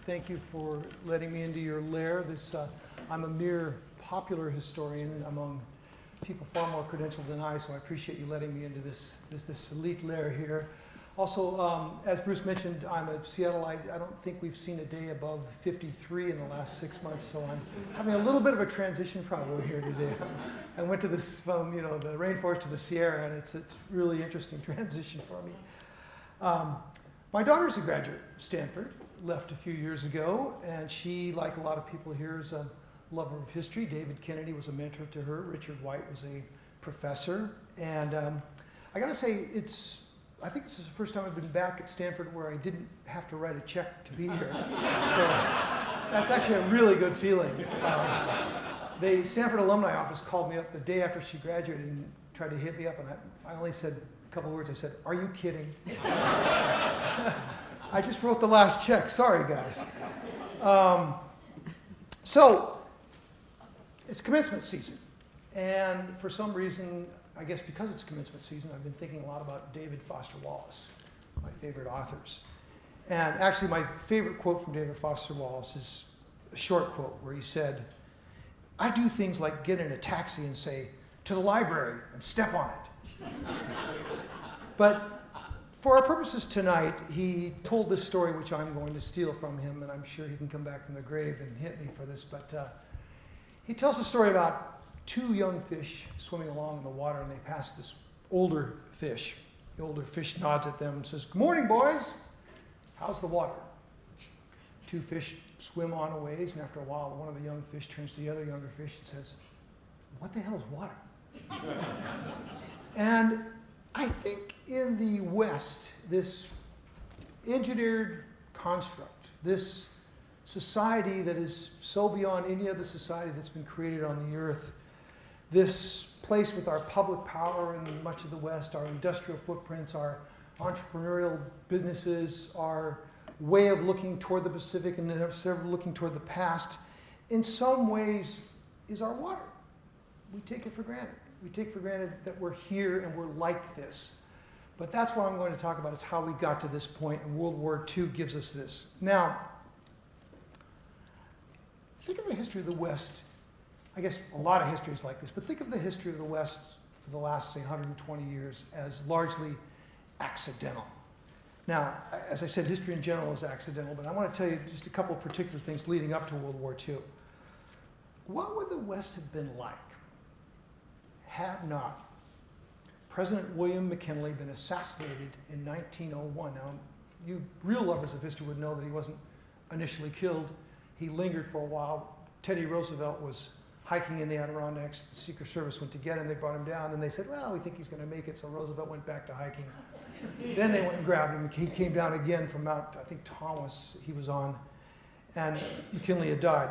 Thank you for letting me into your lair. I'm a mere popular historian among people far more credentialed than I, so I appreciate you letting me into this elite lair here. Also, as Bruce mentioned, I'm a Seattleite. I don't think we've seen a day above 53 in the last 6 months, so I'm having a little bit of a transition probably here today. I went to this from the rainforest to the Sierra, and it's really interesting transition for me. My daughter's a graduate of Stanford, left a few years ago, and she, like a lot of people here, is a lover of history. David Kennedy was a mentor to her. Richard White was a professor, and I got to say, I think this is the first time I've been back at Stanford where I didn't have to write a check to be here. So that's actually a really good feeling. The Stanford Alumni Office called me up the day after she graduated and tried to hit me up, and I only said a couple of words. I said, "Are you kidding?" I just wrote the last check. Sorry, guys. So it's commencement season, and for some reason, I guess because it's commencement season, I've been thinking a lot about David Foster Wallace, my favorite authors. And actually, my favorite quote from David Foster Wallace is a short quote where he said, "I do things like get in a taxi and say, 'to the library,' and step on it." But for our purposes tonight, he told this story, which I'm going to steal from him, and I'm sure he can come back from the grave and hit me for this. But he tells a story about two young fish swimming along in the water, and they pass this older fish. The older fish nods at them and says, "Good morning, boys. How's the water?" Two fish swim on a ways, and after a while, one of the young fish turns to the other younger fish and says, "What the hell is water?" And I think in the West, this engineered construct, this society that is so beyond any other society that's been created on the earth, this place with our public power in much of the West, our industrial footprints, our entrepreneurial businesses, our way of looking toward the Pacific and instead of looking toward the past, in some ways is our water. We take it for granted. We take for granted that we're here and we're like this. But that's what I'm going to talk about, is how we got to this point, and World War II gives us this. Now, think of the history of the West. I guess a lot of history is like this, but think of the history of the West for the last, say, 120 years as largely accidental. Now, as I said, history in general is accidental, but I want to tell you just a couple of particular things leading up to World War II. What would the West have been like had not President William McKinley been assassinated in 1901? Now, you real lovers of history would know that he wasn't initially killed. He lingered for a while. Teddy Roosevelt was hiking in the Adirondacks. The Secret Service went to get him. They brought him down. Then they said, "Well, we think he's going to make it." So Roosevelt went back to hiking. Then they went and grabbed him. He came down again from Mount, I think, Thomas he was on. And McKinley had died.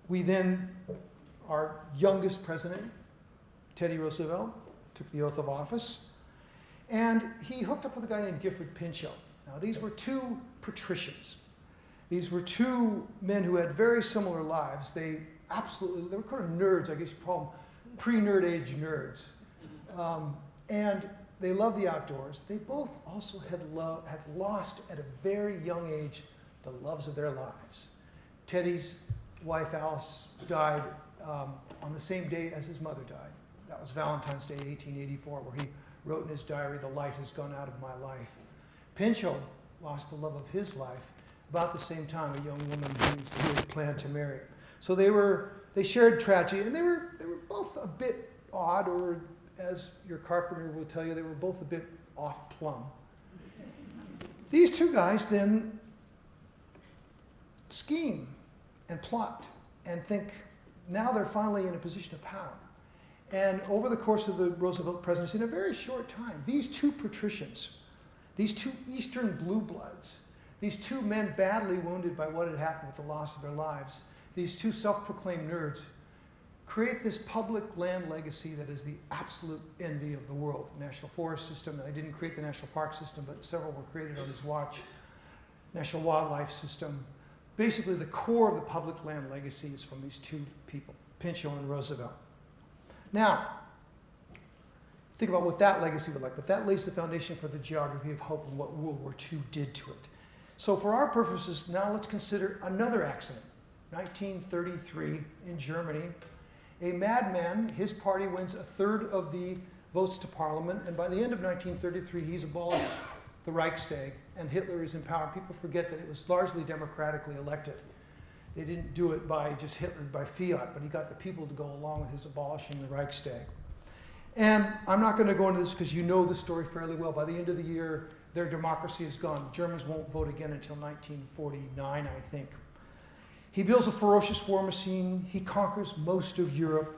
We then, our youngest president, Teddy Roosevelt, took the oath of office. And he hooked up with a guy named Gifford Pinchot. Now, these were two patricians. These were two men who had very similar lives. They were kind of nerds, I guess you'd call them pre-nerd age nerds. And they loved the outdoors. They both also had lost at a very young age the loves of their lives. Teddy's wife, Alice, died on the same day as his mother died. That was Valentine's Day, 1884, where he wrote in his diary, "The light has gone out of my life." Pinchot lost the love of his life about the same time, a young woman who he had planned to marry. So they shared tragedy, and they were both a bit odd, or as your carpenter will tell you, they were both a bit off plumb. These two guys then scheme and plot and think now they're finally in a position of power. And over the course of the Roosevelt presidency, in a very short time, these two patricians, these two Eastern blue bloods, these two men badly wounded by what had happened with the loss of their lives, these two self-proclaimed nerds, create this public land legacy that is the absolute envy of the world. The National Forest System, I didn't create the National Park System, but several were created on his watch. National Wildlife System. Basically, the core of the public land legacy is from these two people, Pinchot and Roosevelt. Now, think about what that legacy would like, but that lays the foundation for the geography of hope and what World War II did to it. So for our purposes, now let's consider another accident. 1933 in Germany, a madman, his party wins a third of the votes to parliament, and by the end of 1933, he's abolished the Reichstag, and Hitler is in power. People forget that it was largely democratically elected. They didn't do it by just Hitler, by fiat, but he got the people to go along with his abolishing the Reichstag. And I'm not going to go into this because you know the story fairly well. By the end of the year, their democracy is gone. The Germans won't vote again until 1949, I think. He builds a ferocious war machine. He conquers most of Europe.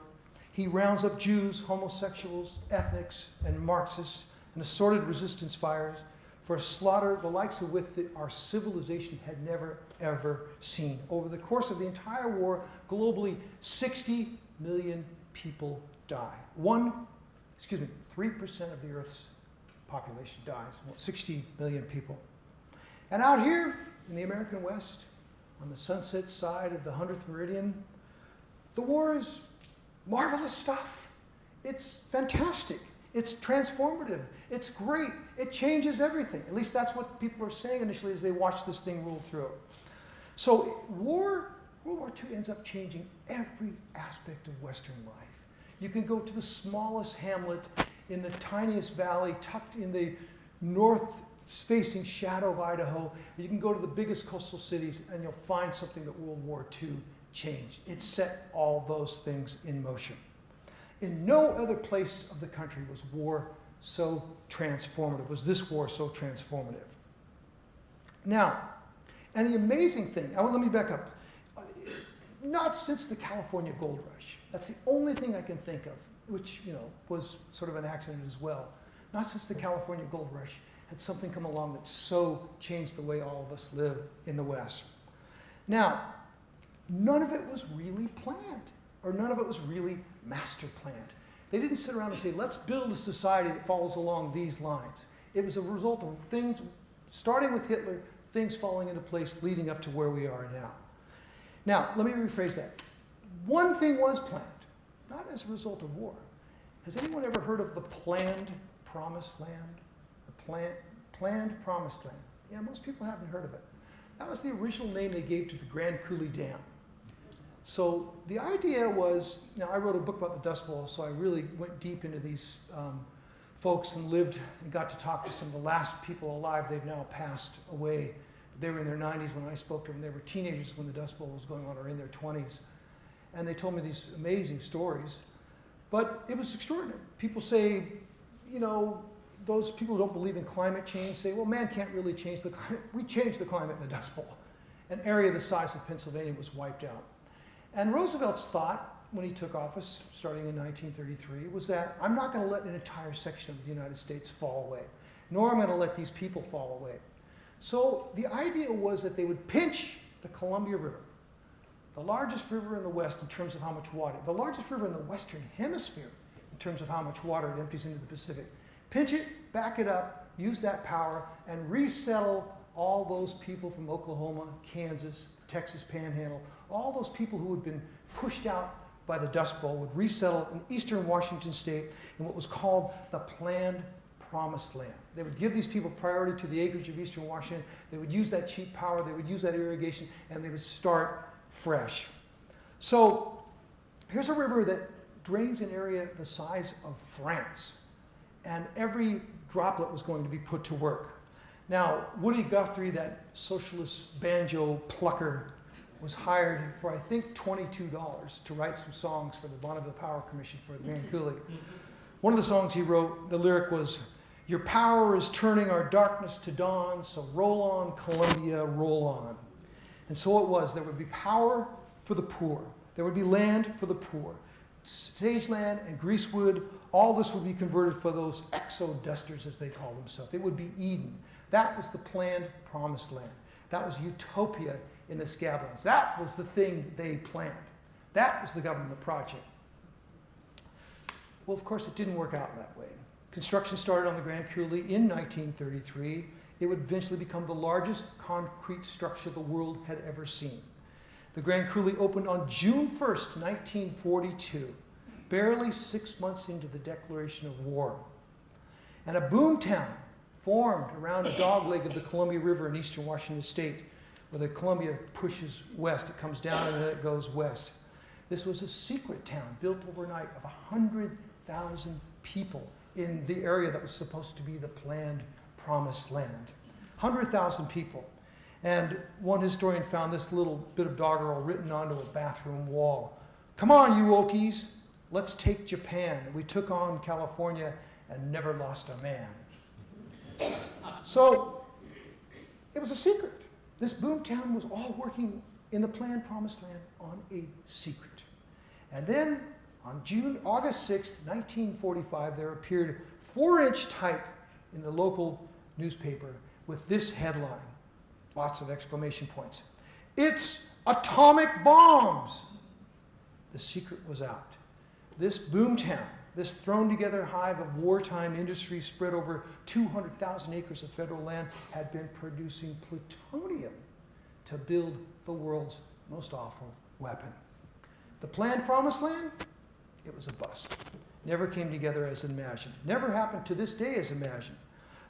He rounds up Jews, homosexuals, ethnics, and Marxists in assorted resistance fires for a slaughter the likes of which our civilization had never, ever seen. Over the course of the entire war, globally, 60 million people die. 3% of the Earth's population dies. Well, 60 million people. And out here in the American West, on the sunset side of the 100th meridian, the war is marvelous stuff. It's fantastic. It's transformative. It's great. It changes everything. At least that's what people are saying initially as they watch this thing roll through. So World War II ends up changing every aspect of Western life. You can go to the smallest hamlet in the tiniest valley tucked in the north-facing shadow of Idaho. You can go to the biggest coastal cities and you'll find something that World War II changed. It set all those things in motion. In no other place of the country was war so transformative, was this war so transformative. Now, and the amazing thing, let me back up. Not since the California Gold Rush. That's the only thing I can think of, which was sort of an accident as well. Not since the California Gold Rush had something come along that so changed the way all of us live in the West. Now, none of it was really planned, or none of it was really master planned. They didn't sit around and say, let's build a society that follows along these lines. It was a result of things, starting with Hitler, things falling into place leading up to where we are now. Now, let me rephrase that. One thing was planned, not as a result of war. Has anyone ever heard of the planned promised land? The planned promised land. Yeah, most people haven't heard of it. That was the original name they gave to the Grand Coulee Dam. So the idea was, now I wrote a book about the Dustbowl, so I really went deep into these folks and lived and got to talk to some of the last people alive. They've now passed away. They were in their 90s when I spoke to them. They were teenagers when the Dustbowl was going on, or in their 20s. And they told me these amazing stories. But it was extraordinary. People say, those people who don't believe in climate change say, well, man can't really change the climate. We changed the climate in the Dustbowl. An area the size of Pennsylvania was wiped out. And Roosevelt's thought, when he took office, starting in 1933, was that I'm not going to let an entire section of the United States fall away, nor am I going to let these people fall away. So the idea was that they would pinch the Columbia River, the largest river in the West in terms of how much water, the largest river in the Western Hemisphere in terms of how much water it empties into the Pacific. Pinch it, back it up, use that power, and resettle all those people from Oklahoma, Kansas, Texas Panhandle, all those people who had been pushed out by the Dust Bowl would resettle in eastern Washington state in what was called the Planned Promised Land. They would give these people priority to the acreage of eastern Washington. They would use that cheap power, they would use that irrigation, and they would start fresh. So here's a river that drains an area the size of France, and every droplet was going to be put to work. Now, Woody Guthrie, that socialist banjo plucker, was hired for, I think, $22 to write some songs for the Bonneville Power Commission for the Grand Coulee. One of the songs he wrote, the lyric was, "Your power is turning our darkness to dawn, so roll on, Columbia, roll on." And so it was. There would be power for the poor. There would be land for the poor. Sage land and greasewood, all this would be converted for those exodusters, as they call themselves. It would be Eden. That was the planned promised land. That was utopia in the Scablands. That was the thing they planned. That was the government project. Well, of course, it didn't work out that way. Construction started on the Grand Coulee in 1933. It would eventually become the largest concrete structure the world had ever seen. The Grand Coulee opened on June 1st, 1942, barely 6 months into the declaration of war. And a boom town formed around a dogleg of the Columbia River in eastern Washington State, where the Columbia pushes west. It comes down and then it goes west. This was a secret town built overnight of 100,000 people in the area that was supposed to be the planned promised land. 100,000 people. And one historian found this little bit of doggerel written onto a bathroom wall. "Come on, you Okies, let's take Japan. We took on California and never lost a man." So it was a secret. This boomtown was all working in the planned promised land on a secret. And then on August 6th, 1945, there appeared 4-inch type in the local newspaper with this headline, lots of exclamation points. "It's atomic bombs!" The secret was out. This boomtown, this thrown together hive of wartime industry spread over 200,000 acres of federal land, had been producing plutonium to build the world's most awful weapon. The planned promised land, it was a bust. Never came together as imagined. Never happened to this day as imagined.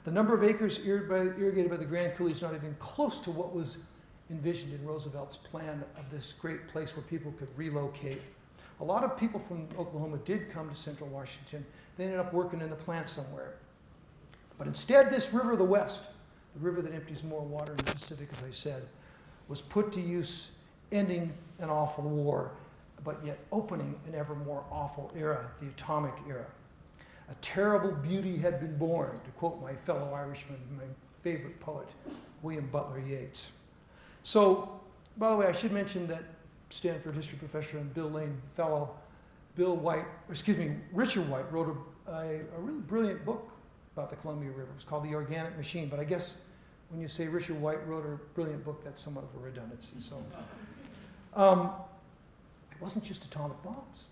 The number of acres irrigated by the Grand Coulee is not even close to what was envisioned in Roosevelt's plan of this great place where people could relocate. A lot of people from Oklahoma did come to central Washington. They ended up working in the plant somewhere. But instead, this river of the West, the river that empties more water in the Pacific, as I said, was put to use, ending an awful war, but yet opening an ever more awful era, the atomic era. A terrible beauty had been born, to quote my fellow Irishman, my favorite poet, William Butler Yeats. So, by the way, I should mention that Stanford history professor and Bill Lane fellow, Richard White wrote a really brilliant book about the Columbia River. It was called The Organic Machine, but I guess when you say Richard White wrote a brilliant book, that's somewhat of a redundancy. So, it wasn't just atomic bombs.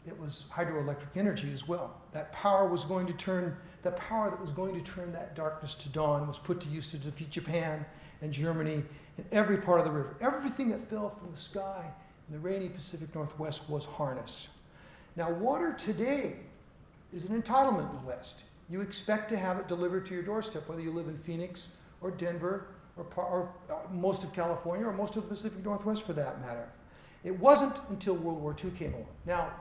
It was hydroelectric energy as well. That power that was going to turn that darkness to dawn was put to use to defeat Japan and Germany and every part of the river. Everything that fell from the sky in the rainy Pacific Northwest was harnessed. Now, water today is an entitlement in the West. You expect to have it delivered to your doorstep, whether you live in Phoenix or Denver or most of California or most of the Pacific Northwest for that matter. It wasn't until World War II came along. Now,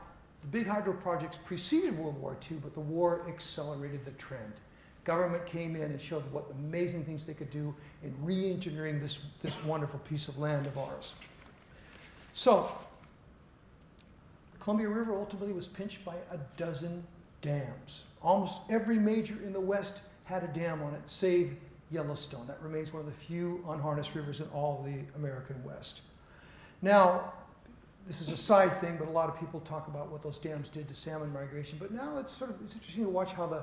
the big hydro projects preceded World War II, but the war accelerated the trend. Government came in and showed what amazing things they could do in re-engineering this wonderful piece of land of ours. So, the Columbia River ultimately was pinched by a dozen dams. Almost every major in the West had a dam on it, save Yellowstone. That remains one of the few unharnessed rivers in all of the American West. Now, this is a side thing, but a lot of people talk about what those dams did to salmon migration. But now it's interesting to watch how the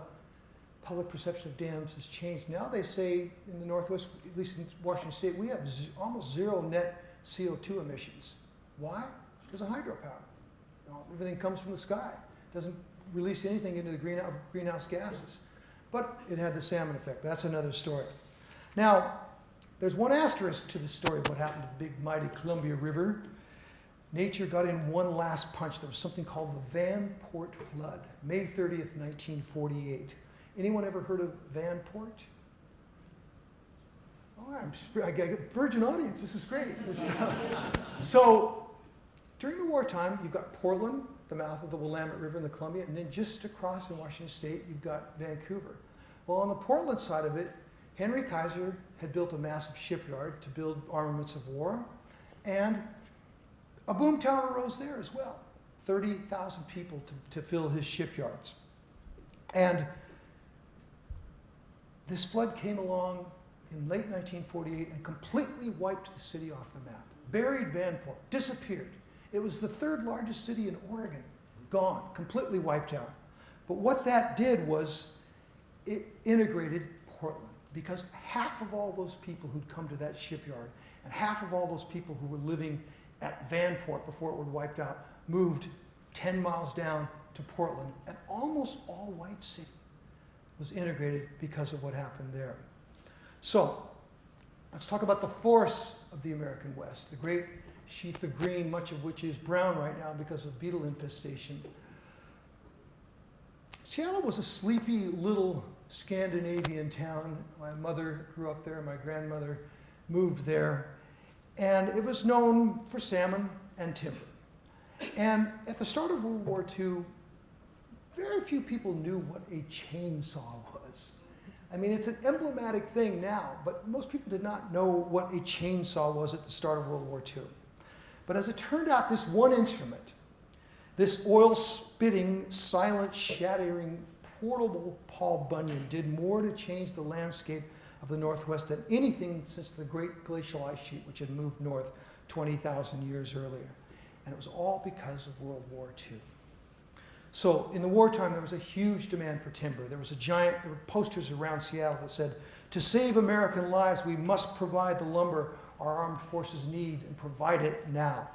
public perception of dams has changed. Now they say in the Northwest, at least in Washington State, we have almost zero net CO2 emissions. Why? Because of hydropower. Everything comes from the sky. It doesn't release anything into the greenhouse gases. But it had the salmon effect. That's another story. Now, there's one asterisk to the story of what happened to the big, mighty Columbia River. Nature got in one last punch. There was something called the Vanport Flood, May 30th, 1948. Anyone ever heard of Vanport? Oh, I got a virgin audience. This is great. So, during the wartime, you've got Portland, the mouth of the Willamette River and the Columbia, and then just across in Washington State, you've got Vancouver. Well, on the Portland side of it, Henry Kaiser had built a massive shipyard to build armaments of war, and a boomtown arose there as well. 30,000 people to fill his shipyards. And this flood came along in late 1948 and completely wiped the city off the map. Buried Vanport, disappeared. It was the third largest city in Oregon, gone, completely wiped out. But what that did was it integrated Portland, because half of all those people who'd come to that shipyard and half of all those people who were living at Vanport before it was wiped out moved 10 miles down to Portland. An almost all-white city was integrated because of what happened there. So, let's talk about the force of the American West, the great sheath of green, much of which is brown right now because of beetle infestation. Seattle was a sleepy little Scandinavian town. My mother grew up there, my grandmother moved there, and it was known for salmon and timber. And at the start of World War II, very few people knew what a chainsaw was. I mean, it's an emblematic thing now, but most people did not know what a chainsaw was at the start of World War II. But as it turned out, this one instrument, this oil-spitting, silent-shattering, portable Paul Bunyan did more to change the landscape of the Northwest than anything since the Great Glacial Ice Sheet, which had moved north 20,000 years earlier. And it was all because of World War II. So in the wartime, there was a huge demand for timber. There were posters around Seattle that said, "To save American lives, we must provide the lumber our armed forces need and provide it now."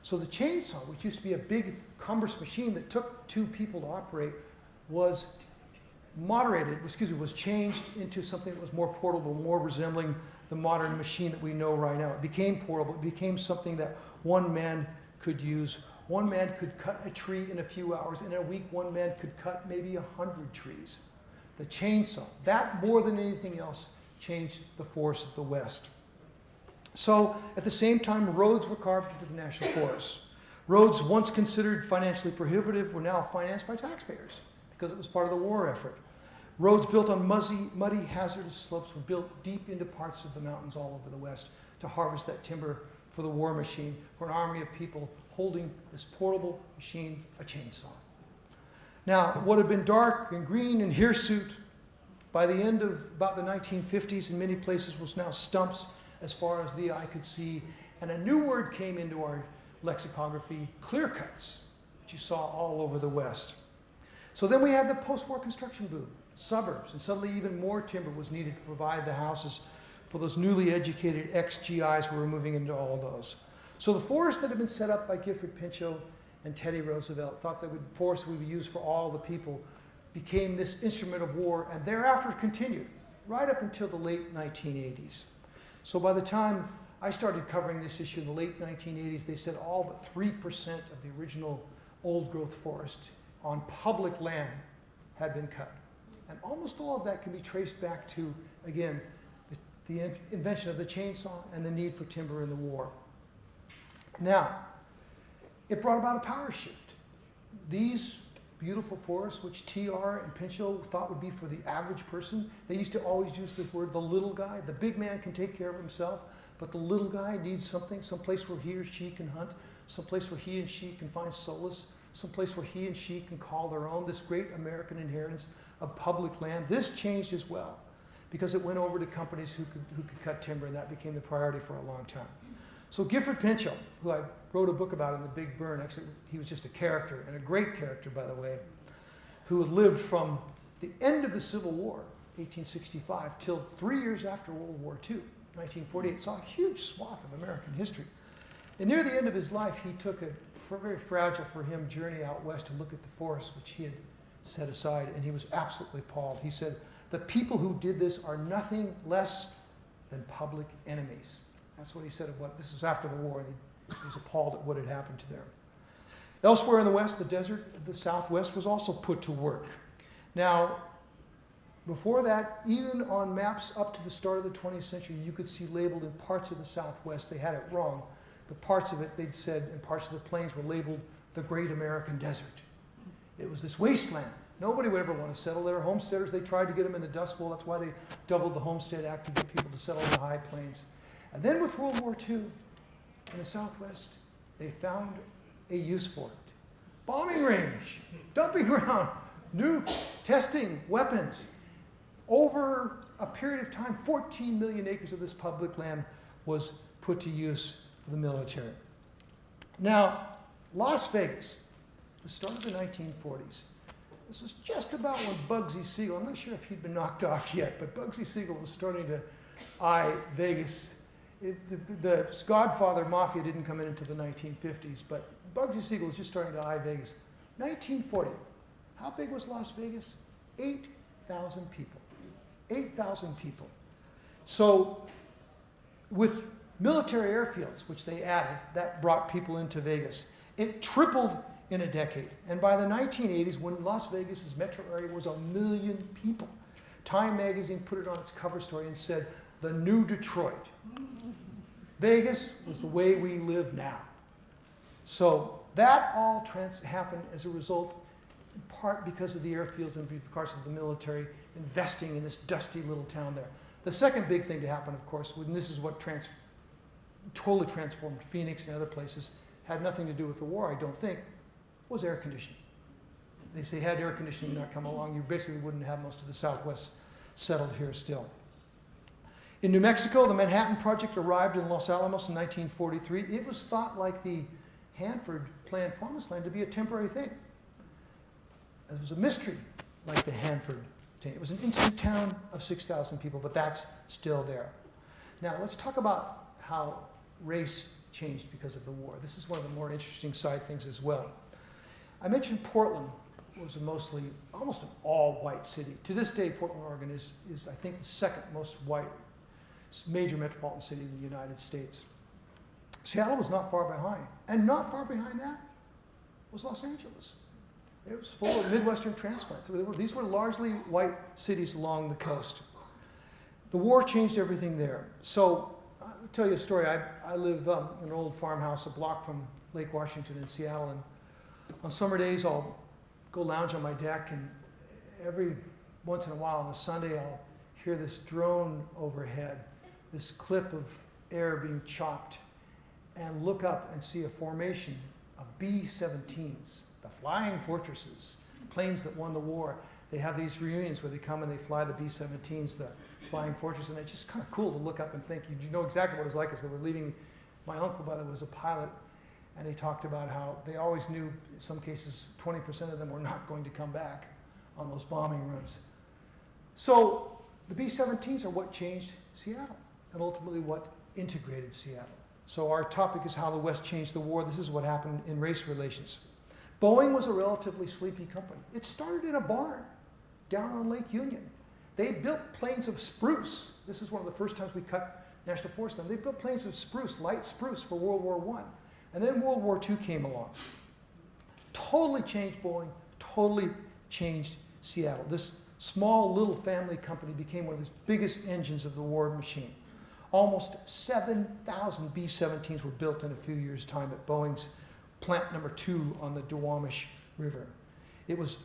So the chainsaw, which used to be a big, cumbrous machine that took 2 people to operate, was changed into something that was more portable, more resembling the modern machine that we know right now. It became portable. It became something that one man could use. One man could cut a tree in a few hours. In a week, one man could cut maybe 100 trees. The chainsaw, that more than anything else, changed the forest of the West. So at the same time, roads were carved into the national forests. Roads once considered financially prohibitive were now financed by taxpayers because it was part of the war effort. Roads built on muddy, hazardous slopes were built deep into parts of the mountains all over the West to harvest that timber for the war machine, for an army of people holding this portable machine, a chainsaw. Now, what had been dark and green and hirsute by the end of about the 1950s in many places was now stumps as far as the eye could see. And a new word came into our lexicography, clear cuts, which you saw all over the West. So then we had the post-war construction boom, suburbs, and suddenly even more timber was needed to provide the houses for those newly educated ex-GIs who were moving into all those. So the forest that had been set up by Gifford Pinchot and Teddy Roosevelt thought that forest would be used for all the people, became this instrument of war, and thereafter continued right up until the late 1980s. So by the time I started covering this issue in the late 1980s, they said all but 3% of the original old-growth forest on public land had been cut. And almost all of that can be traced back to, again, the invention of the chainsaw and the need for timber in the war. Now, it brought about a power shift. These beautiful forests, which TR and Pinchot thought would be for the average person, they used to always use the word the little guy. The big man can take care of himself, but the little guy needs something, someplace where he or she can hunt, someplace where he and she can find solace, someplace where he and she can call their own, this great American inheritance of public land. This changed as well, because it went over to companies who could cut timber, and that became the priority for a long time. So Gifford Pinchot, who I wrote a book about in The Big Burn, actually he was just a character, and a great character, by the way, who had lived from the end of the Civil War, 1865, till 3 years after World War II, 1948, saw a huge swath of American history. And near the end of his life, he took a very fragile for him journey out west to look at the forest, which he had set aside, and he was absolutely appalled. He said, "The people who did this are nothing less than public enemies." That's what he said of what, this was after the war, and he was appalled at what had happened to them. Elsewhere in the West, the desert of the Southwest was also put to work. Now, before that, even on maps up to the start of the 20th century, you could see labeled in parts of the Southwest, they had it wrong, but parts of it, they'd said, and parts of the plains were labeled the Great American Desert. It was this wasteland. Nobody would ever want to settle there. Homesteaders, they tried to get them in the Dustbowl. That's why they doubled the Homestead Act to get people to settle in the high plains. And then with World War II, in the Southwest, they found a use for it. Bombing range, dumping ground, nukes, testing, weapons. Over a period of time, 14 million acres of this public land was put to use for the military. Now, Las Vegas, the start of the 1940s, this was just about when Bugsy Siegel, I'm not sure if he'd been knocked off yet, but Bugsy Siegel was starting to eye Vegas. The Godfather Mafia didn't come in until the 1950s, but Bugsy Siegel was just starting to eye Vegas. 1940, how big was Las Vegas? 8,000 people. 8,000 people. So with military airfields, which they added, that brought people into Vegas. It tripled in a decade. And by the 1980s, when Las Vegas's metro area was 1 million people, Time magazine put it on its cover story and said, "The new Detroit." Vegas was the way we live now. So that all happened as a result, in part because of the airfields and because of the military investing in this dusty little town there. The second big thing to happen, of course, and this is what totally transformed Phoenix and other places, had nothing to do with the war, I don't think, was air conditioning. They say had air conditioning not come along, you basically wouldn't have most of the Southwest settled here still. In New Mexico, the Manhattan Project arrived in Los Alamos in 1943. It was thought, like the Hanford planned Promised Land, to be a temporary thing. It was a mystery, like the Hanford thing. It was an instant town of 6,000 people, but that's still there. Now, let's talk about how race changed because of the war. This is one of the more interesting side things as well. I mentioned Portland was almost an all-white city. To this day, Portland, Oregon is I think, the second most white major metropolitan city in the United States. Seattle was not far behind. And not far behind that was Los Angeles. It was full of Midwestern transplants. These were largely white cities along the coast. The war changed everything there. So I'll tell you a story. I live in an old farmhouse a block from Lake Washington in Seattle. And on summer days, I'll go lounge on my deck. And every once in a while on a Sunday, I'll hear this drone overhead, this clip of air being chopped, and look up and see a formation of B-17s, the flying fortresses, planes that won the war. They have these reunions where they come and they fly the B-17s, the flying fortress, and it's just kind of cool to look up and think. You know exactly what it's like as they were leaving. My uncle, by the way, was a pilot, and he talked about how they always knew, in some cases, 20% of them were not going to come back on those bombing runs. So the B-17s are what changed Seattle, and ultimately what integrated Seattle. So our topic is how the West changed the war. This is what happened in race relations. Boeing was a relatively sleepy company. It started in a barn down on Lake Union. They built planes of spruce. This is one of the first times we cut national forest land. They built planes of spruce, light spruce, for World War I. And then World War II came along. Totally changed Boeing, totally changed Seattle. This small little family company became one of the biggest engines of the war machine. Almost 7,000 B-17s were built in a few years' time at Boeing's plant number 2 on the Duwamish River. It was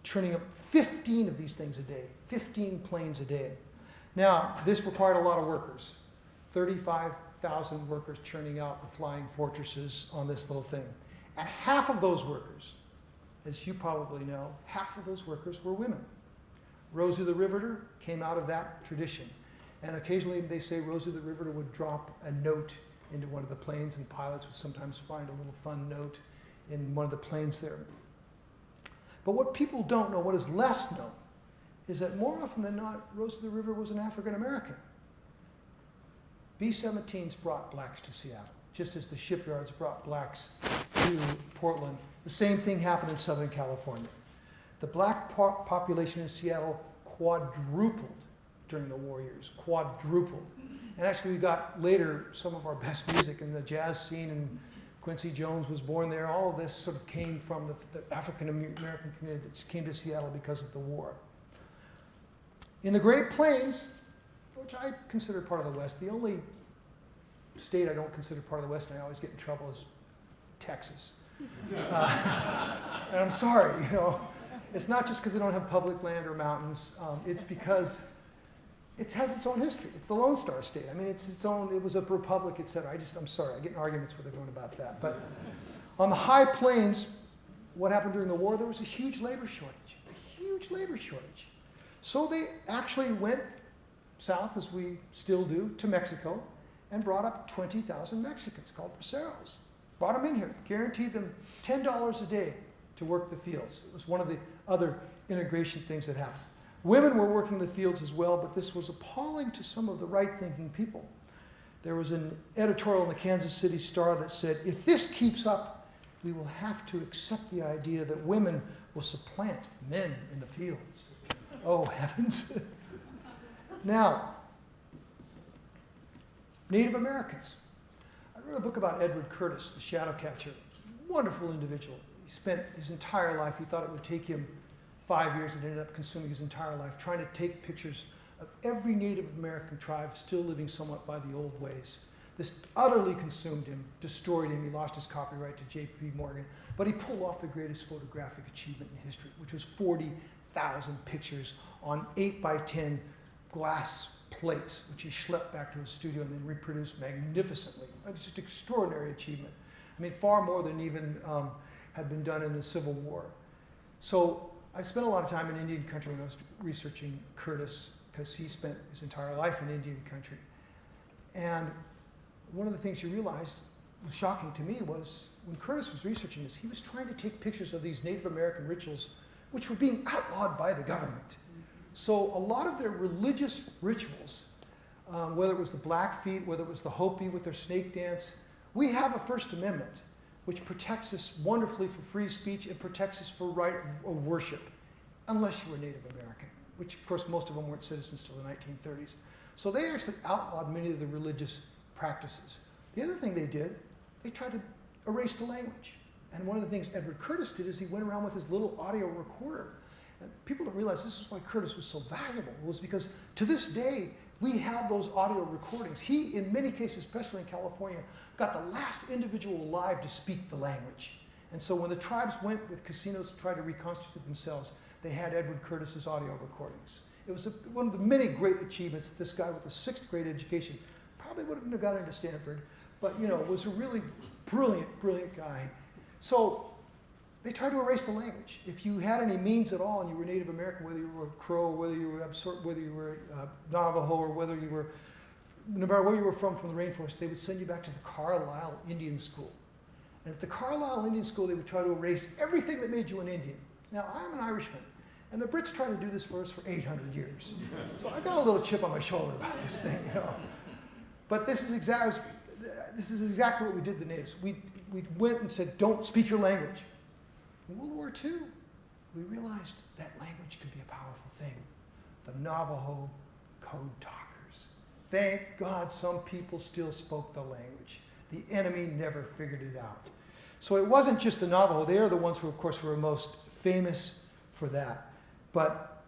churning up 15 of these things a day, 15 planes a day. Now, this required a lot of workers, 35,000 workers churning out the flying fortresses on this little thing. And half of those workers, as you probably know, half of those workers were women. Rosie the Riveter came out of that tradition. And occasionally they say Rosie the Riveter would drop a note into one of the planes, and pilots would sometimes find a little fun note in one of the planes there. But what people don't know, what is less known, is that more often than not, Rosie the Riveter was an African American. B-17s brought blacks to Seattle, just as the shipyards brought blacks to Portland. The same thing happened in Southern California. The black population in Seattle quadrupled during the war years, quadrupled. And actually we got later some of our best music in the jazz scene, and Quincy Jones was born there. All of this sort of came from the African American community that came to Seattle because of the war. In the Great Plains, which I consider part of the West, the only state I don't consider part of the West, and I always get in trouble, is Texas. And I'm sorry, it's not just because they don't have public land or mountains, it's because it has its own history. It's the Lone Star State. I mean, it's its own, it was a republic, et cetera. I'm sorry, I get in arguments with everyone about that. But on the high plains, what happened during the war, there was a huge labor shortage. So they actually went south, as we still do, to Mexico, and brought up 20,000 Mexicans called braceros. Brought them in here, guaranteed them $10 a day to work the fields. It was one of the other integration things that happened. Women were working the fields as well, but this was appalling to some of the right-thinking people. There was an editorial in the Kansas City Star that said, if this keeps up, we will have to accept the idea that women will supplant men in the fields. Oh, heavens. Now, Native Americans. I wrote a book about Edward Curtis, the shadow catcher. Wonderful individual. He spent his entire life, he thought it would take him 5 years, it ended up consuming his entire life, trying to take pictures of every Native American tribe still living somewhat by the old ways. This utterly consumed him, destroyed him. He lost his copyright to J.P. Morgan. But he pulled off the greatest photographic achievement in history, which was 40,000 pictures on 8x10 glass plates, which he schlepped back to his studio and then reproduced magnificently. It's just an extraordinary achievement. I mean, far more than even had been done in the Civil War. So I spent a lot of time in Indian country when I was researching Curtis, because he spent his entire life in Indian country. And one of the things you realized was shocking to me was when Curtis was researching this, he was trying to take pictures of these Native American rituals, which were being outlawed by the government. So a lot of their religious rituals, whether it was the Blackfeet, whether it was the Hopi with their snake dance, we have a First Amendment, which protects us wonderfully for free speech. It protects us for right of worship, unless you were Native American, which of course most of them weren't citizens till the 1930s. So they actually outlawed many of the religious practices. The other thing they did, they tried to erase the language. And one of the things Edward Curtis did is he went around with his little audio recorder. And people don't realize this is why Curtis was so valuable, was because to this day, we have those audio recordings. He, in many cases, especially in California, got the last individual alive to speak the language. And so when the tribes went with casinos to try to reconstitute themselves, they had Edward Curtis's audio recordings. It was one of the many great achievements that this guy with a 6th grade education probably wouldn't have got into Stanford, but was a really brilliant, brilliant guy. So they tried to erase the language. If you had any means at all and you were Native American, whether you were Crow, whether you were Navajo, or whether you were, no matter where you were from the rainforest, they would send you back to the Carlisle Indian School. And at the Carlisle Indian School, they would try to erase everything that made you an Indian. Now, I'm an Irishman, and the Brits tried to do this for us for 800 years. So I got a little chip on my shoulder about this thing, But this is exactly what we did to the natives. We went and said, don't speak your language. In World War II, we realized that language could be a powerful thing. The Navajo code talkers. Thank God some people still spoke the language. The enemy never figured it out. So it wasn't just the Navajo. They are the ones who, of course, were most famous for that. But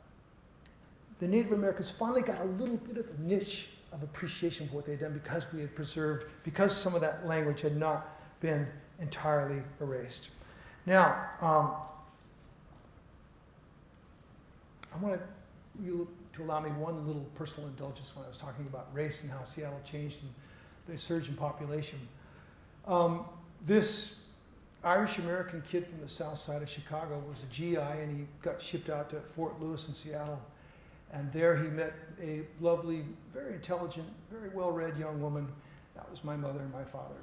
the Native Americans finally got a little bit of a niche of appreciation for what they had done because we had preserved, because some of that language had not been entirely erased. Now, I want you to allow me one little personal indulgence when I was talking about race and how Seattle changed and the surge in population. This Irish-American kid from the south side of Chicago was a GI, and he got shipped out to Fort Lewis in Seattle. And there he met a lovely, very intelligent, very well-read young woman. That was my mother and my father.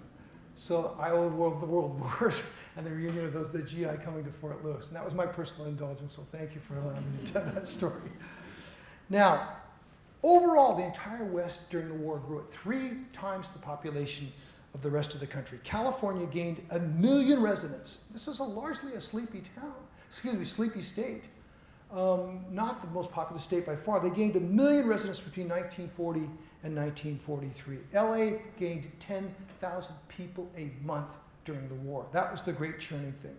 So I owe the world wars and the reunion of the GI coming to Fort Lewis. And that was my personal indulgence, so thank you for allowing me to tell that story. Now, overall, the entire West during the war grew at 3 times the population of the rest of the country. California gained 1 million residents. This was largely a sleepy sleepy state. Not the most populous state by far. They gained 1 million residents between 1940 and 1943. LA gained 10,000 people a month during the war. That was the great churning thing.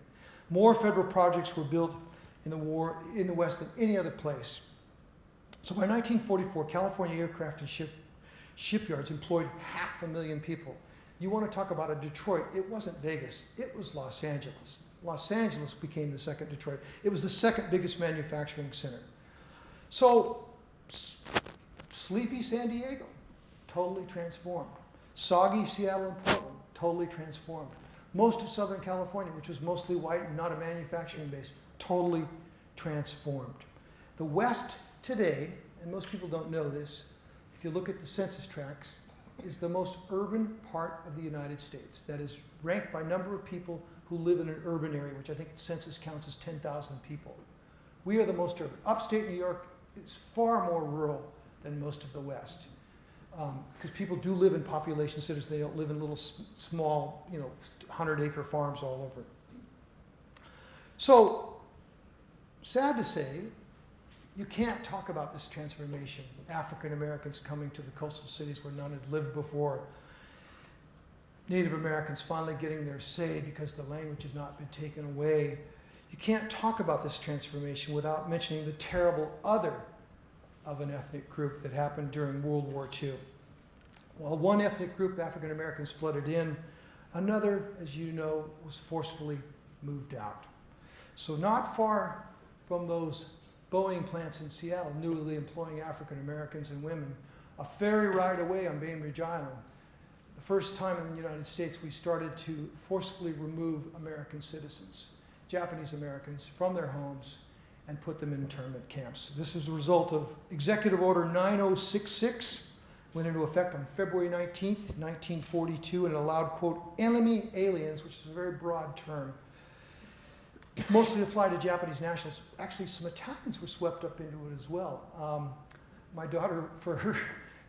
More federal projects were built in the war in the West than any other place. So by 1944, California aircraft and shipyards employed 500,000 people. You want to talk about a Detroit, it wasn't Vegas, it was Los Angeles. Los Angeles became the second Detroit. It was the second biggest manufacturing center. So, sleepy San Diego, totally transformed. Soggy Seattle and Portland, totally transformed. Most of Southern California, which was mostly white and not a manufacturing base, totally transformed. The West today, and most people don't know this, if you look at the census tracts, is the most urban part of the United States. That is ranked by number of people who live in an urban area, which I think the census counts as 10,000 people. We are the most urban. Upstate New York is far more rural than most of the West, because people do live in population centers. They don't live in little small, 100-acre farms all over. So, sad to say, you can't talk about this transformation. African Americans coming to the coastal cities where none had lived before. Native Americans finally getting their say because the language had not been taken away. You can't talk about this transformation without mentioning the terrible other of an ethnic group that happened during World War II. While one ethnic group, African Americans, flooded in, another, as you know, was forcefully moved out. So not far from those Boeing plants in Seattle, newly employing African Americans and women, a ferry ride away on Bainbridge Island, the first time in the United States we started to forcibly remove American citizens, Japanese Americans, from their homes and put them in internment camps. This is a result of Executive Order 9066, went into effect on February 19th, 1942, and allowed, quote, enemy aliens, which is a very broad term, mostly applied to Japanese nationals. Actually, some Italians were swept up into it as well. My daughter, for her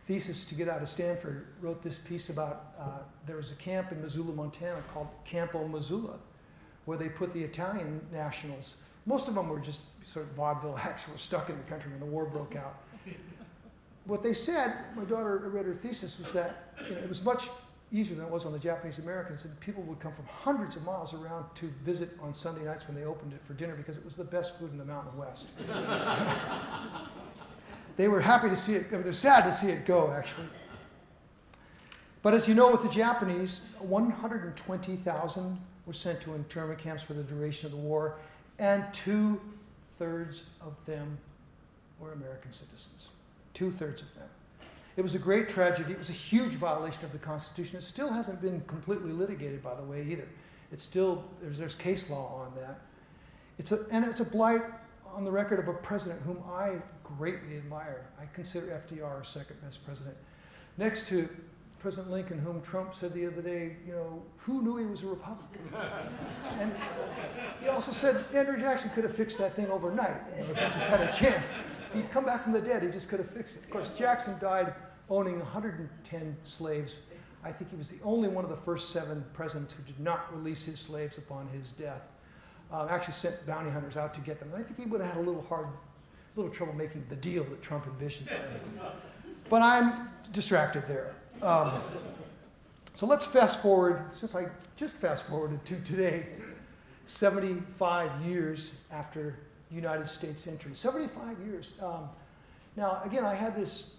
thesis to get out of Stanford, wrote this piece about there was a camp in Missoula, Montana called Campo Missoula, where they put the Italian nationals. Most of them were just sort of vaudeville acts who were stuck in the country when the war broke out. What they said, my daughter read her thesis, was that it was much easier than it was on the Japanese Americans, and people would come from hundreds of miles around to visit on Sunday nights when they opened it for dinner because it was the best food in the Mountain West. They were happy to see it, they're sad to see it go, actually. But as you know, with the Japanese, 120,000 were sent to internment camps for the duration of the war, and 2/3 of them were American citizens. 2/3 of them. It was a great tragedy. It was a huge violation of the Constitution. It still hasn't been completely litigated, by the way, either. It's still, there's case law on that. It's a blight on the record of a president whom I greatly admire. I consider FDR our second best president. Next to President Lincoln, whom Trump said the other day, who knew he was a Republican? And he also said Andrew Jackson could have fixed that thing overnight, and if he just had a chance. If he'd come back from the dead, he just could have fixed it. Of course, Jackson died owning 110 slaves. I think he was the only one of the first 7 presidents who did not release his slaves upon his death. Actually sent bounty hunters out to get them. I think he would have had a little trouble making the deal that Trump envisioned. But I'm distracted there. So let's fast forward, since I just fast forwarded to today, 75 years after United States entry. 75 years. Now, again, I had this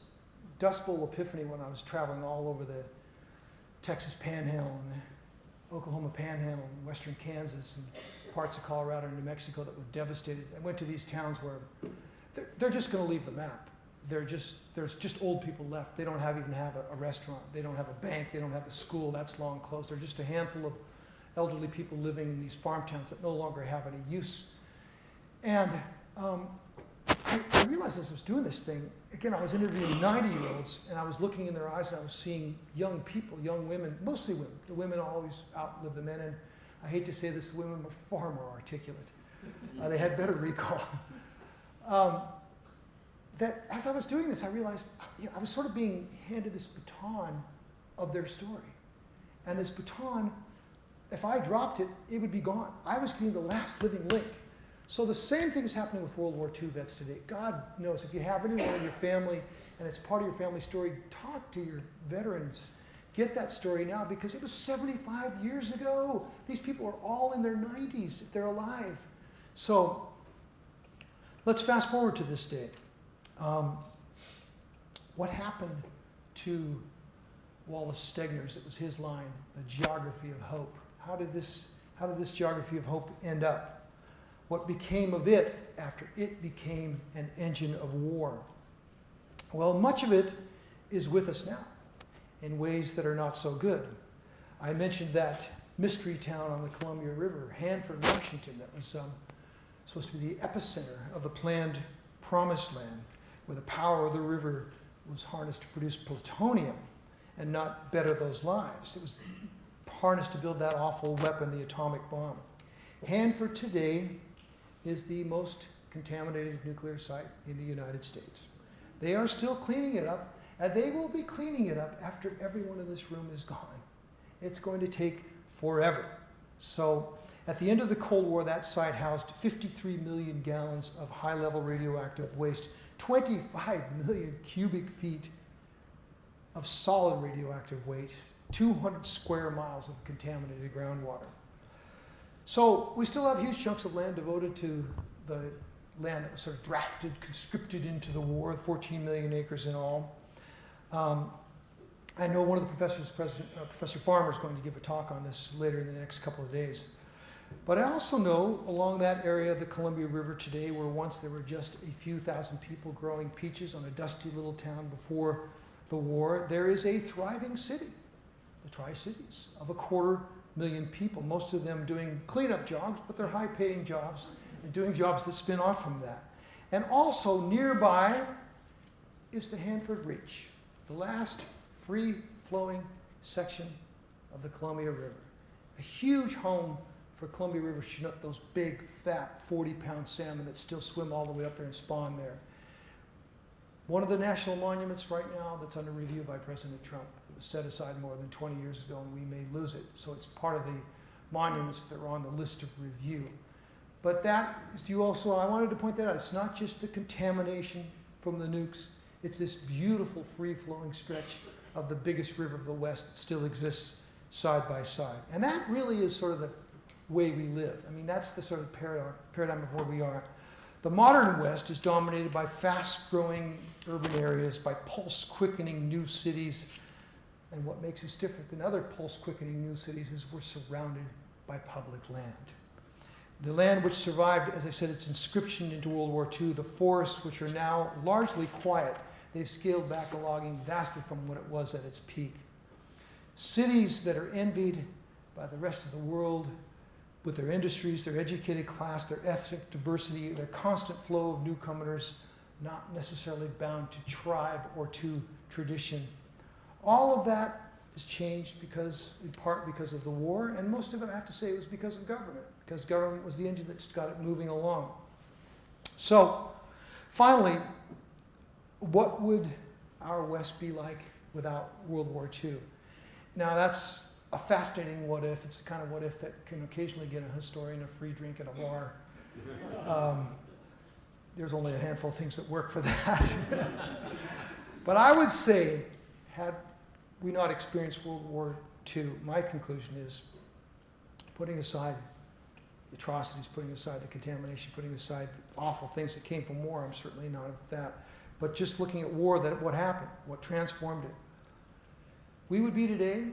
Dustbowl epiphany when I was traveling all over the Texas Panhandle and the Oklahoma Panhandle and western Kansas and parts of Colorado and New Mexico that were devastated. I went to these towns where they're just going to leave the map. There's just old people left. They don't even have a restaurant. They don't have a bank. They don't have a school. That's long closed. There's just a handful of elderly people living in these farm towns that no longer have any use. And I realized as I was doing this thing, again, I was interviewing 90-year-olds, and I was looking in their eyes, and I was seeing young people, young women, mostly women. The women always outlive the men, and I hate to say this, the women were far more articulate. They had better recall. That as I was doing this, I realized I was sort of being handed this baton of their story. And this baton, if I dropped it, it would be gone. I was getting the last living link. So the same thing is happening with World War II vets today. God knows, if you have anyone in your family and it's part of your family story, talk to your veterans. Get that story now, because it was 75 years ago. These people are all in their 90s if they're alive. So let's fast forward to this day. What happened to Wallace Stegner's? It was his line, the geography of hope. How did this geography of hope end up? What became of it after it became an engine of war? Well, much of it is with us now in ways that are not so good. I mentioned that mystery town on the Columbia River, Hanford, Washington, that was supposed to be the epicenter of the planned promised land, where the power of the river was harnessed to produce plutonium and not better those lives. It was harnessed to build that awful weapon, the atomic bomb. Hanford today is the most contaminated nuclear site in the United States. They are still cleaning it up, and they will be cleaning it up after everyone in this room is gone. It's going to take forever. So at the end of the Cold War, that site housed 53 million gallons of high-level radioactive waste, 25 million cubic feet of solid radioactive waste, 200 square miles of contaminated groundwater. So we still have huge chunks of land devoted to the land that was sort of drafted, conscripted into the war, 14 million acres in all. I know one of the professors, Professor Farmer, is going to give a talk on this later in the next couple of days. But I also know along that area of the Columbia River today, where once there were just a few thousand people growing peaches on a dusty little town before the war, there is a thriving city, the Tri-Cities, of 250,000 people, most of them doing cleanup jobs, but they're high-paying jobs and doing jobs that spin off from that. And also nearby is the Hanford Reach, the last free-flowing section of the Columbia River, a huge home for Columbia River Chinook, those big, fat, 40-pound salmon that still swim all the way up there and spawn there. One of the national monuments right now that's under review by President Trump. It was set aside more than 20 years ago, and we may lose it. So it's part of the monuments that are on the list of review. But that is due also, I wanted to point that out, it's not just the contamination from the nukes, it's this beautiful free-flowing stretch of the biggest river of the West that still exists side by side. And that really is sort of the way we live. I mean, that's the sort of paradigm of where we are. The modern West is dominated by fast-growing urban areas, by pulse-quickening new cities. And what makes us different than other pulse-quickening new cities is we're surrounded by public land. The land which survived, as I said, its inscription into World War II, the forests which are now largely quiet, they've scaled back the logging vastly from what it was at its peak. Cities that are envied by the rest of the world with their industries, their educated class, their ethnic diversity, their constant flow of newcomers, not necessarily bound to tribe or to tradition. All of that has changed because, in part because of the war, and most of it, I have to say, was because of government, because government was the engine that's got it moving along. So, finally, what would our West be like without World War II? Now, that's a fascinating what if. It's the kind of what if that can occasionally get a historian a free drink at a bar. There's only a handful of things that work for that. But I would say, had we not experienced World War II, my conclusion is, putting aside the atrocities, putting aside the contamination, putting aside the awful things that came from war, I'm certainly not of that, but just looking at war, what happened, what transformed it, we would be today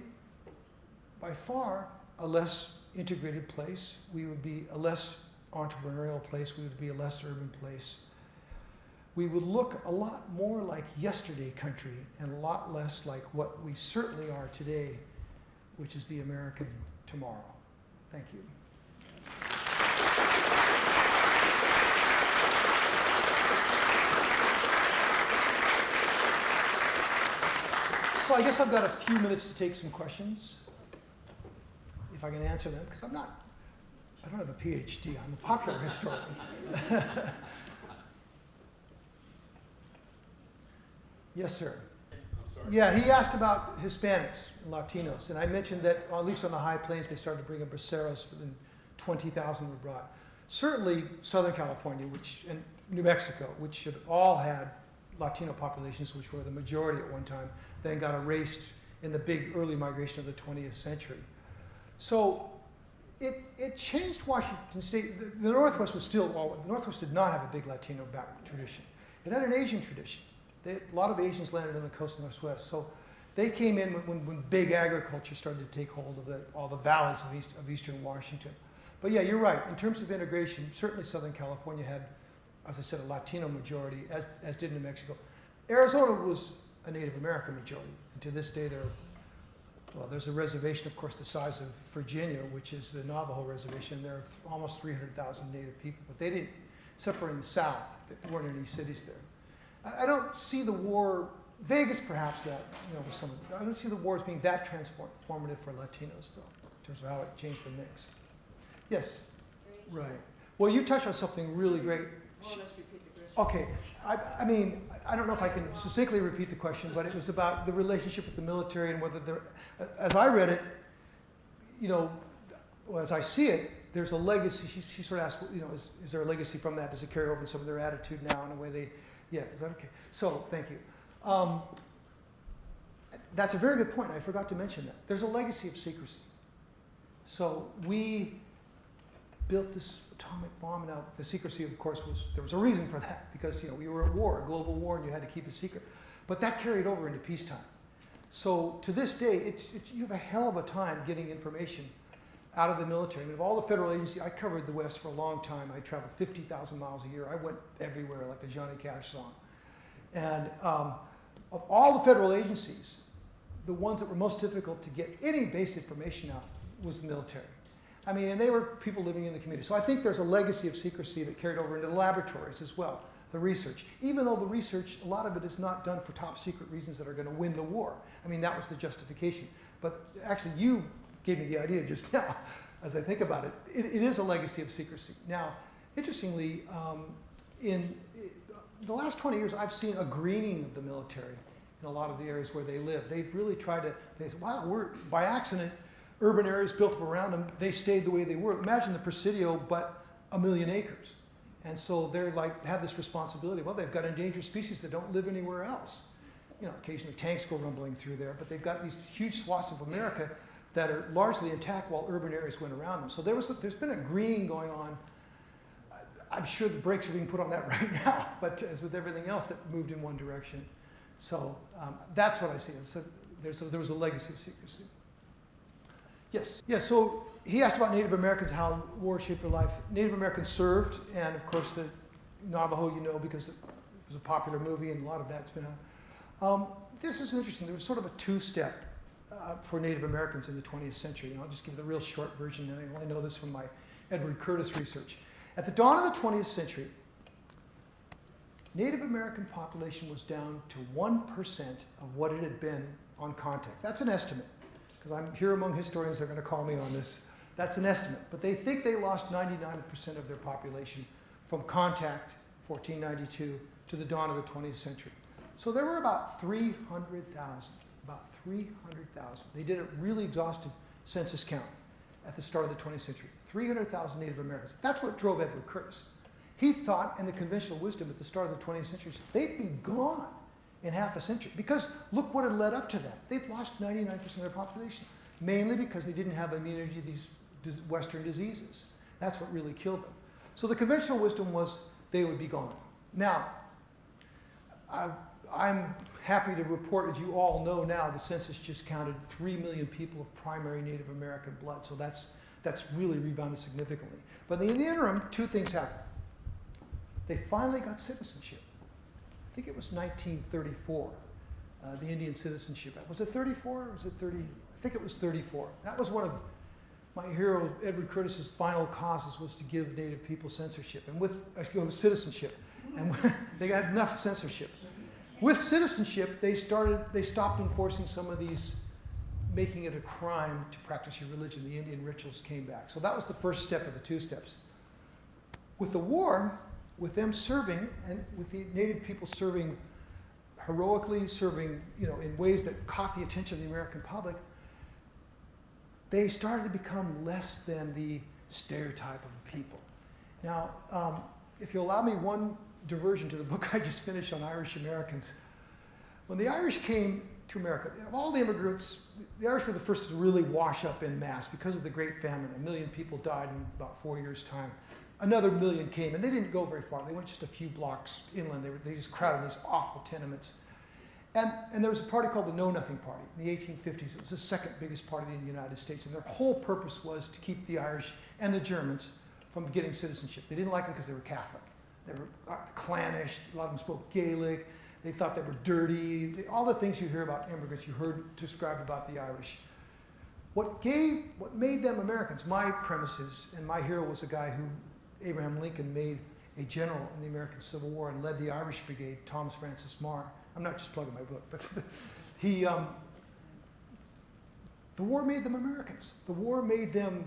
by far a less integrated place. We would be a less entrepreneurial place. We would be a less urban place. We would look a lot more like yesterday country and a lot less like what we certainly are today, which is the American tomorrow. Thank you. So I guess I've got a few minutes to take some questions, if I can answer them, because I don't have a PhD, I'm a popular historian. Yes, sir. Yeah, he asked about Hispanics and Latinos, and I mentioned that, at least on the high plains, they started to bring in braceros, and 20,000 were brought. Certainly Southern California, and New Mexico, which had all had Latino populations, which were the majority at one time, then got erased in the big early migration of the 20th century. So it changed Washington State. The Northwest was still, the Northwest did not have a big Latino tradition. It had an Asian tradition. A lot of Asians landed on the coast of the Northwest. So they came in when big agriculture started to take hold of all the valleys of eastern Washington. But yeah, you're right. In terms of integration, certainly Southern California had, as I said, a Latino majority, as did New Mexico. Arizona was a Native American majority. And to this day, there's a reservation, of course, the size of Virginia, which is the Navajo Reservation. There are almost 300,000 Native people. But they didn't, except for in the South, there weren't any cities there. I don't see the war, Vegas perhaps that, with I don't see the war as being that transformative for Latinos, though, in terms of how it changed the mix. Yes? Right. Well, you touched on something really great. Well, let's repeat the question. Okay. I mean, I don't know if I can succinctly repeat the question, but it was about the relationship with the military and whether there, as I read it, as I see it, there's a legacy. She sort of asked, is there a legacy from that? Does it carry over in some of their attitude now in a way yeah, is that okay? So, thank you. That's a very good point. I forgot to mention that. There's a legacy of secrecy. So we built this atomic bomb. Now, the secrecy, of course, there was a reason for that, because we were at war, a global war, and you had to keep it secret. But that carried over into peacetime. So to this day, you have a hell of a time getting information out of the military. I mean, of all the federal agencies, I covered the West for a long time. I traveled 50,000 miles a year. I went everywhere, like the Johnny Cash song. And of all the federal agencies, the ones that were most difficult to get any base information out was the military. I mean, and they were people living in the community. So I think there's a legacy of secrecy that carried over into the laboratories as well, the research. Even though the research, a lot of it is not done for top secret reasons that are going to win the war. I mean, that was the justification. But actually, you gave me the idea just now, as I think about it. It is a legacy of secrecy. Now, interestingly, in the last 20 years, I've seen a greening of the military in a lot of the areas where they live. They've really tried to, they say, wow, we're, by accident, urban areas built up around them, they stayed the way they were. Imagine the Presidio, but 1 million acres. And so they're like, have this responsibility. Well, they've got endangered species that don't live anywhere else. Occasionally tanks go rumbling through there, but they've got these huge swaths of America that are largely intact while urban areas went around them. So there's been a greening going on. I'm sure the brakes are being put on that right now, but as with everything else that moved in one direction. So that's what I see. There was a legacy of secrecy. Yes. Yeah, so he asked about Native Americans, how war shaped their life. Native Americans served, and of course the Navajo, because it was a popular movie and a lot of that's been out. This is interesting. There was sort of a two-step for Native Americans in the 20th century. I'll just give you the real short version, and I only know this from my Edward Curtis research. At the dawn of the 20th century, Native American population was down to 1% of what it had been on contact. That's an estimate, because I'm here among historians, they're going to call me on this. That's an estimate, but they think they lost 99% of their population from contact, 1492, to the dawn of the 20th century. So there were about 300,000, about 300,000. They did a really exhaustive census count at the start of the 20th century. 300,000 Native Americans. That's what drove Edward Curtis. He thought, in the conventional wisdom at the start of the 20th century, they'd be gone in half a century. Because look what had led up to that. They'd lost 99% of their population, mainly because they didn't have immunity to these Western diseases. That's what really killed them. So the conventional wisdom was they would be gone. Now, I'm happy to report, as you all know now, the census just counted 3 million people of primary Native American blood. So that's really rebounded significantly. But in the interim, two things happened. They finally got citizenship. I think it was 1934, the Indian Citizenship Act. Was it 34 or was it 30? I think it was 34. That was one of my hero, Edward Curtis's final causes, was to give Native people censorship and citizenship. And they got enough censorship. With citizenship, they stopped enforcing some of these, making it a crime to practice your religion. The Indian rituals came back. So that was the first step of the two steps. With the war, with them serving, and with the Native people serving heroically, serving in ways that caught the attention of the American public, they started to become less than the stereotype of the people. Now, if you allow me one diversion to the book I just finished on Irish Americans. When the Irish came to America, of all the immigrants, the Irish were the first to really wash up en masse because of the Great Famine. 1 million people died in about 4 years' time. Another 1 million came, and they didn't go very far. They went just a few blocks inland. They just crowded these awful tenements. And there was a party called the Know Nothing Party in the 1850s. It was the second biggest party in the United States, and their whole purpose was to keep the Irish and the Germans from getting citizenship. They didn't like them because they were Catholic. They were clannish, a lot of them spoke Gaelic, they thought they were dirty, all the things you hear about immigrants, you heard described about the Irish. What made them Americans, my premises, and my hero was a guy who Abraham Lincoln made a general in the American Civil War and led the Irish Brigade, Thomas Francis Meagher. I'm not just plugging my book, but the war made them Americans. The war made them,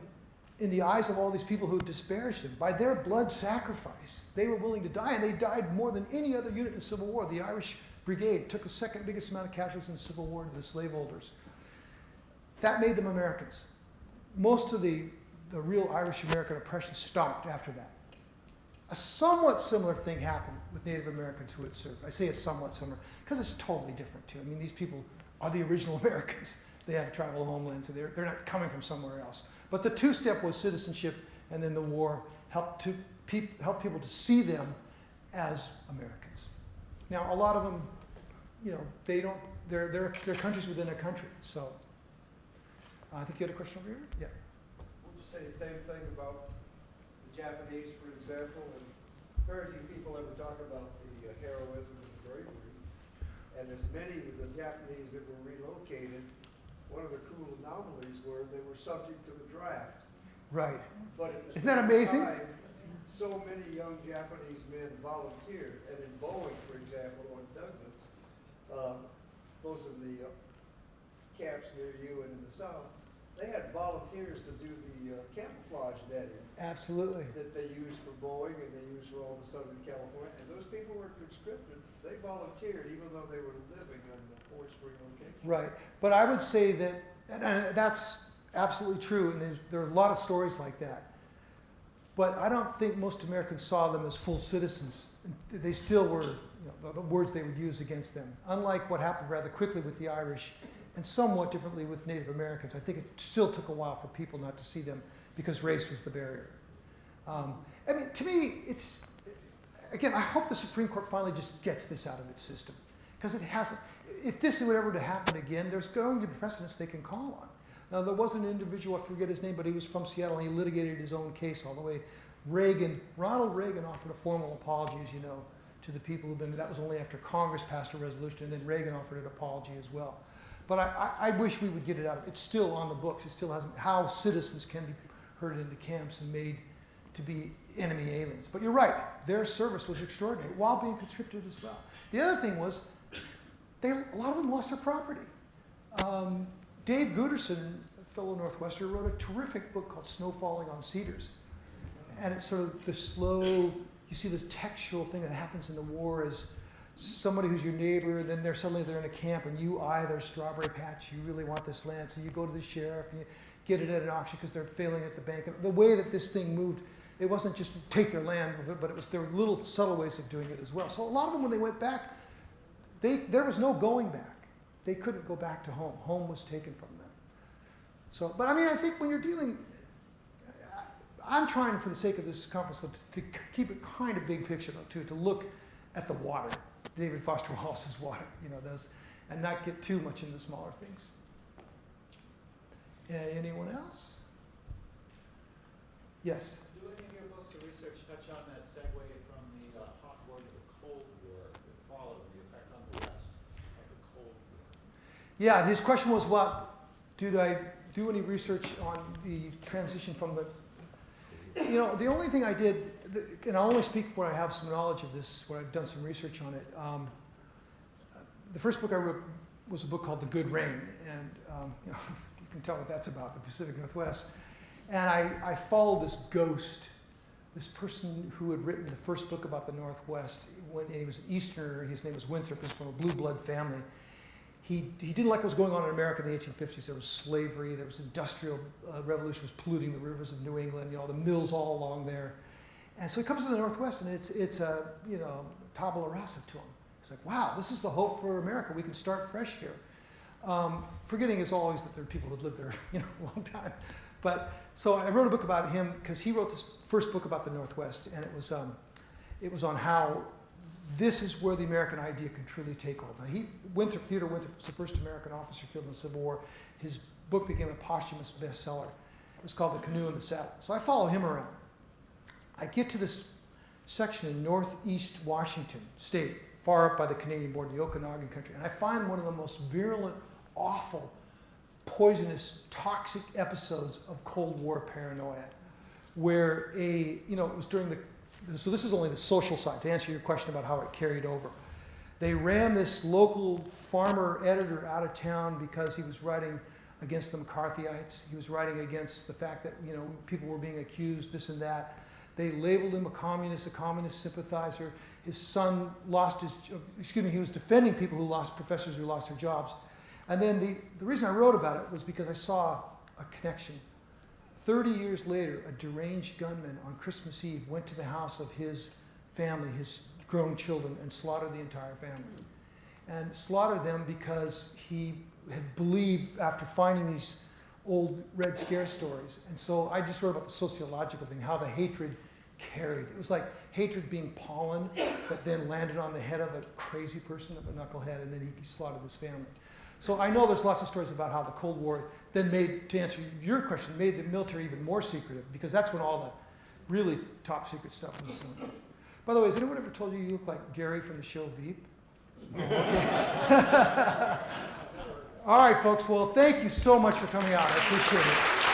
in the eyes of all these people who disparaged them, by their blood sacrifice, they were willing to die, and they died more than any other unit in the Civil War. The Irish Brigade took the second biggest amount of casualties in the Civil War to the slaveholders. That made them Americans. Most of the real Irish-American oppression stopped after that. A somewhat similar thing happened with Native Americans who had served. I say it's somewhat similar because it's totally different too. I mean, these people are the original Americans. they have tribal homelands, so they're not coming from somewhere else. But the two-step was citizenship, and then the war helped people to see them as Americans. Now, a lot of them, they're countries within a country. So, I think you had a question over here? Yeah. We'll just say the same thing about the Japanese, for example, and very few people ever talk about the heroism and the bravery. And as many of the Japanese that were relocated, one of the cool anomalies were they were subject to the draft. Right. But at the Isn't that same amazing? time, so many young Japanese men volunteered. And in Boeing, for example, or in Douglas, both in the camps near you and in the South, they had volunteers to do the camouflage netting. Absolutely. That they used for Boeing and they used for all the Southern California. And those people were conscripted. They volunteered even though they were living on the forced relocation. Right. But I would say that, and that's absolutely true, and there are a lot of stories like that. But I don't think most Americans saw them as full citizens. They still were, the words they would use against them. Unlike what happened rather quickly with the Irish, and somewhat differently with Native Americans. I think it still took a while for people not to see them because race was the barrier. To me, it's, again, I hope the Supreme Court finally just gets this out of its system. Because it hasn't. If this were ever to happen again, there's going to be precedents they can call on. Now, there was an individual, I forget his name, but he was from Seattle, and he litigated his own case all the way. Ronald Reagan offered a formal apology, as you know, to the people who've been, that was only after Congress passed a resolution, and then Reagan offered an apology as well. But I wish we would get it out. It's still on the books. It still hasn't, how citizens can be herded into camps and made to be enemy aliens. But you're right, their service was extraordinary, while being conscripted as well. The other thing was, a lot of them lost their property. Dave Guterson, a fellow Northwester, wrote a terrific book called Snow Falling on Cedars. And it's sort of the slow, you see this textual thing that happens in the war is somebody who's your neighbor, and then they're in a camp and you eye their strawberry patch, you really want this land, so you go to the sheriff and you get it at an auction because they're failing at the bank. And the way that this thing moved, it wasn't just take their land, but there were little subtle ways of doing it as well. So a lot of them, when they went back, there was no going back. They couldn't go back to home. Home was taken from them. So, but I think when you're dealing, I'm trying for the sake of this conference to keep it kind of big picture though too, to look at the water, David Foster Wallace's water, those, and not get too much into the smaller things. Anyone else? Yes? Do any of your books or research touch on that segue from the hot war to the Cold War that followed, the effect on the West of the Cold War? Yeah, his question was did I do any research on the transition from the, the only thing I did, and I only speak where I have some knowledge of this, where I've done some research on it. The first book I wrote was a book called The Good Rain, and you can tell what that's about, the Pacific Northwest. And I followed this ghost, this person who had written the first book about the Northwest. When he was an Easterner, his name was Winthrop, he was from a blue blood family. He didn't like what was going on in America in the 1850s. There was slavery, there was industrial revolution, was polluting the rivers of New England, the mills all along there. And so he comes to the Northwest, and it's a tabula rasa to him. It's like, wow, this is the hope for America. We can start fresh here. Forgetting as always that there are people who have lived there a long time. But so I wrote a book about him because he wrote this first book about the Northwest, and it was on how this is where the American idea can truly take hold. Now Theodore Winthrop was the first American officer killed in the Civil War. His book became a posthumous bestseller. It was called The Canoe and the Saddle. So I follow him around. I get to this section in northeast Washington state, far up by the Canadian border, the Okanagan country, and I find one of the most virulent, awful, poisonous, toxic episodes of Cold War paranoia, where it was during so this is only the social side, to answer your question about how it carried over. They ran this local farmer editor out of town because he was writing against the McCarthyites. He was writing against the fact that, people were being accused, this and that. They labeled him a communist sympathizer. His son he was defending people professors who lost their jobs. And then the reason I wrote about it was because I saw a connection. 30 years later, a deranged gunman on Christmas Eve went to the house of his family, his grown children, and slaughtered the entire family. And slaughtered them because he had believed after finding these old Red Scare stories. And so I just wrote about the sociological thing, how the hatred carried. It was like hatred being pollen that then landed on the head of a crazy person, of a knucklehead, and then he slaughtered his family. So I know there's lots of stories about how the Cold War then made, to answer your question, made the military even more secretive, because that's when all the really top secret stuff was done. By the way, has anyone ever told you you look like Gary from the show Veep? All right, folks. Well, thank you so much for coming out. I appreciate it.